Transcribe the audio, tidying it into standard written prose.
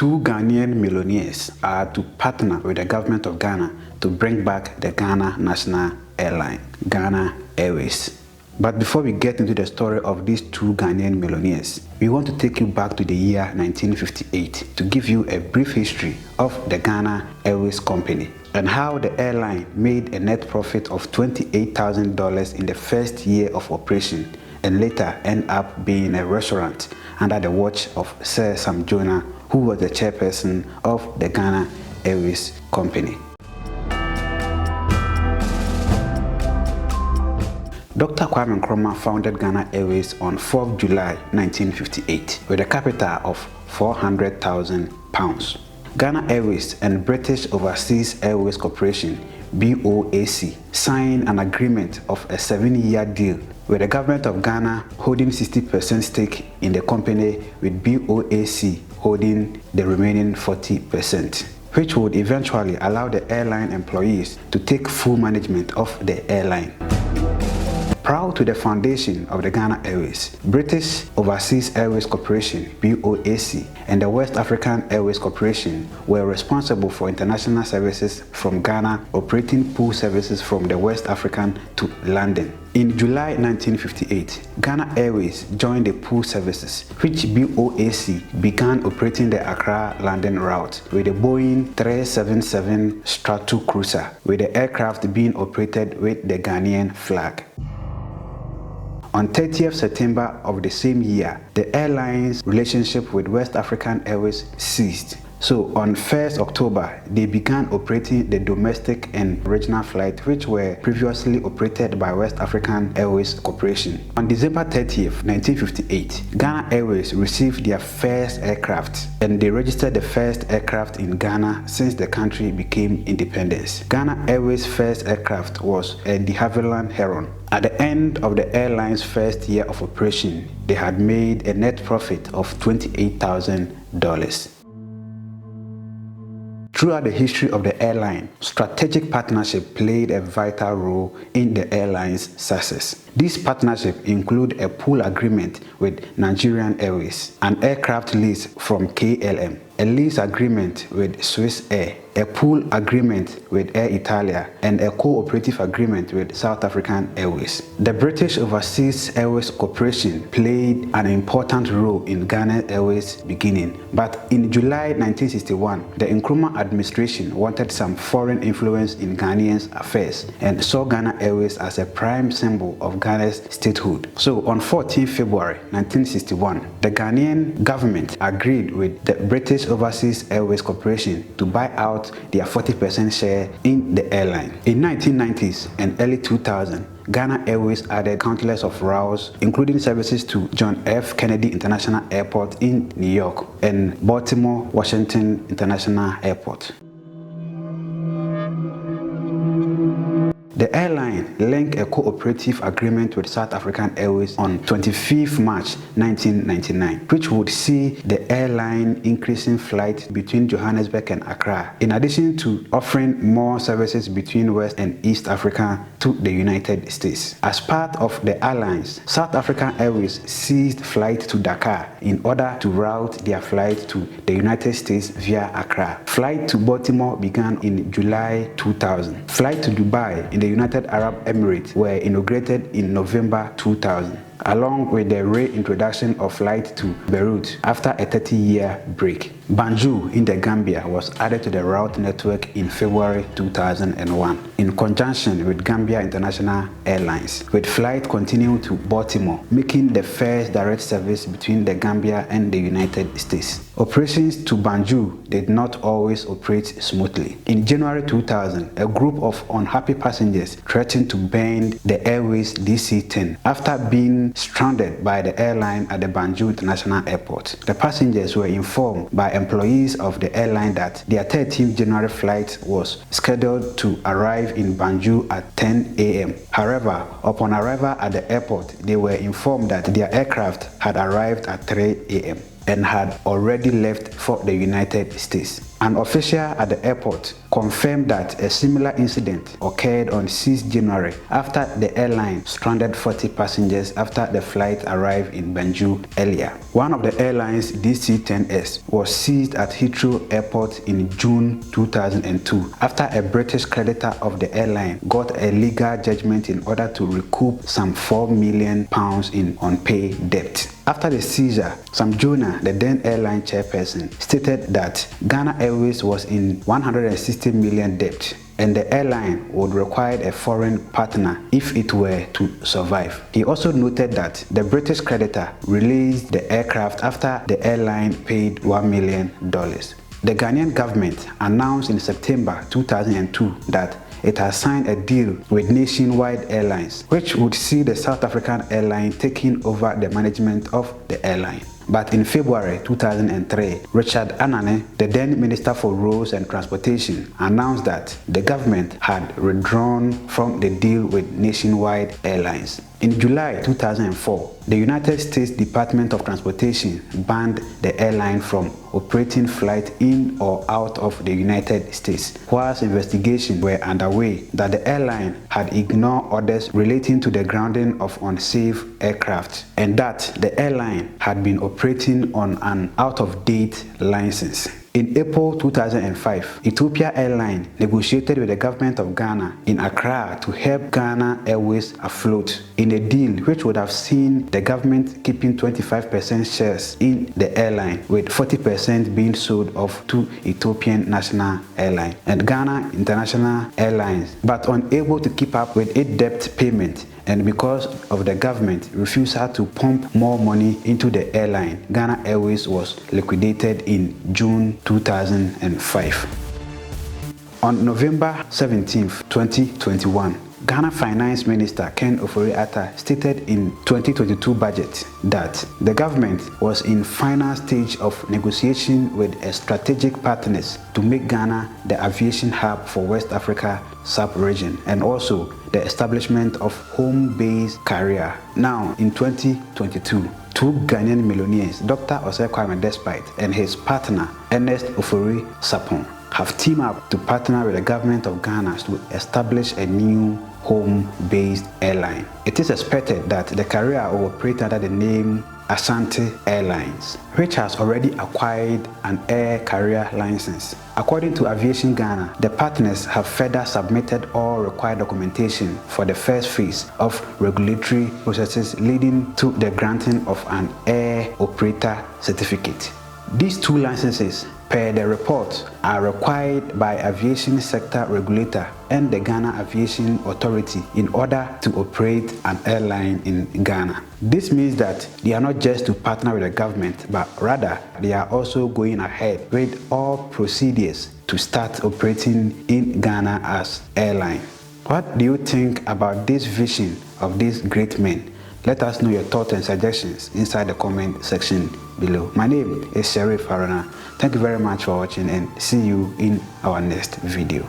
two Ghanaian millionaires are to partner with the government of Ghana to bring back the Ghana national airline, Ghana Airways. But before we get into the story of these two Ghanaian millionaires, we want to take you back to the year 1958 to give you a brief history of the Ghana Airways company and how the airline made a net profit of $28,000 in the first year of operation and later end up being a restaurant under the watch of Sir Sam Jonah, who was the chairperson of the Ghana Airways company. Dr. Kwame Nkrumah founded Ghana Airways on 4th July 1958 with a capital of £400,000. Ghana Airways and British Overseas Airways Corporation (BOAC) signed an agreement of a 7-year deal with the government of Ghana holding 60% stake in the company, with BOAC holding the remaining 40%, which would eventually allow the airline employees to take full management of the airline. Prior to the foundation of the Ghana Airways, British Overseas Airways Corporation (BOAC) and the West African Airways Corporation were responsible for international services from Ghana, operating pool services from the West African to London. In July 1958, Ghana Airways joined the pool services, which BOAC began operating the Accra-London route with the Boeing 377 Stratocruiser, with the aircraft being operated with the Ghanaian flag. On 30th September of the same year, the airline's relationship with West African Airways ceased. So on 1st October, they began operating the domestic and regional flights, which were previously operated by West African Airways Corporation. On December 30th, 1958, Ghana Airways received their first aircraft, and they registered the first aircraft in Ghana since the country became independent. Ghana Airways' first aircraft was a de Havilland Heron. At the end of the airline's first year of operation, they had made a net profit of $28,000. Throughout the history of the airline, strategic partnership played a vital role in the airline's success. These partnerships include a pool agreement with Nigerian Airways, an aircraft lease from KLM, a lease agreement with Swiss Air, a pool agreement with Air Italia, and a cooperative agreement with South African Airways. The British Overseas Airways Corporation played an important role in Ghana Airways' beginning, but in July 1961, the Nkrumah administration wanted some foreign influence in Ghanaian affairs and saw Ghana Airways as a prime symbol of Ghana's statehood. So on 14 February 1961, the Ghanaian government agreed with the British Overseas Airways Corporation to buy out their 40% share in the airline. In 1990s and early 2000s, Ghana Airways added countless of routes, including services to John F. Kennedy International Airport in New York and Baltimore Washington International Airport. The airline linked a cooperative agreement with South African Airways on 25 March 1999, which would see the airline increasing flights between Johannesburg and Accra, in addition to offering more services between West and East Africa to the United States. As part of the alliance, South African Airways ceased flights to Dakar in order to route their flights to the United States via Accra. Flight to Baltimore began in July 2000. Flight to Dubai in the United Arab Emirates were inaugurated in November 2000, along with the reintroduction of flight to Beirut after a 30-year break. Banjul in the Gambia was added to the route network in February 2001 in conjunction with Gambia International Airlines, with flight continuing to Baltimore, making the first direct service between the Gambia and the United States. Operations to Banjul did not always operate smoothly. In January 2000, a group of unhappy passengers threatened to burn the Airways DC-10 after being stranded by the airline at the Banjul International Airport. The passengers were informed by employees of the airline that their 13th January flight was scheduled to arrive in Banjul at 10 a.m. However, upon arrival at the airport, they were informed that their aircraft had arrived at 3 a.m. and had already left for the United States. An official at the airport confirmed that a similar incident occurred on 6 January after the airline stranded 40 passengers after the flight arrived in Banjul earlier. One of the airline's DC-10S was seized at Heathrow Airport in June 2002 after a British creditor of the airline got a legal judgment in order to recoup some £4 million in unpaid debt. After the seizure, Sam Jonah, the then airline chairperson, stated that Ghana Airways was in 160 million debt and the airline would require a foreign partner if it were to survive. He also noted that the British creditor released the aircraft after the airline paid $1 million. The Ghanaian government announced in September 2002 that it has signed a deal with Nationwide Airlines, which would see the South African airline taking over the management of the airline. But in February 2003, Richard Anane, the then Minister for Roads and Transportation, announced that the government had withdrawn from the deal with Nationwide Airlines. In July 2004, the United States Department of Transportation banned the airline from operating flights in or out of the United States, whilst investigations were underway that the airline had ignored orders relating to the grounding of unsafe aircraft and that the airline had been operating on an out-of-date license. In April 2005, Ethiopia Airlines negotiated with the government of Ghana in Accra to help Ghana Airways afloat in a deal which would have seen the government keeping 25% shares in the airline, with 40% being sold off to Ethiopian National Airlines and Ghana International Airlines, but unable to keep up with its debt payment. And because of the government refusal to pump more money into the airline, Ghana Airways was liquidated in June 2005. On November 17, 2021, Ghana Finance Minister Ken Ofori-Atta stated in 2022 budget that the government was in final stage of negotiation with a strategic partners to make Ghana the aviation hub for West Africa sub-region and also the establishment of home-based carrier. Now, in 2022, two Ghanaian millionaires, Dr. Osei Kwame Despite and his partner Ernest Ofori-Sapon, have teamed up to partner with the government of Ghana to establish a new home-based airline. It is expected that the carrier will operate under the name Asante Airlines, which has already acquired an air carrier license. According to Aviation Ghana, the partners have further submitted all required documentation for the first phase of regulatory processes leading to the granting of an air operator certificate. These two licenses, per the report, are required by aviation sector regulator and the Ghana Aviation Authority in order to operate an airline in Ghana. This means that they are not just to partner with the government, but rather they are also going ahead with all procedures to start operating in Ghana as airline. What do you think about this vision of these great men? Let us know your thoughts and suggestions inside the comment section below. My name is Sheriff Haruna. Thank you very much for watching and see you in our next video.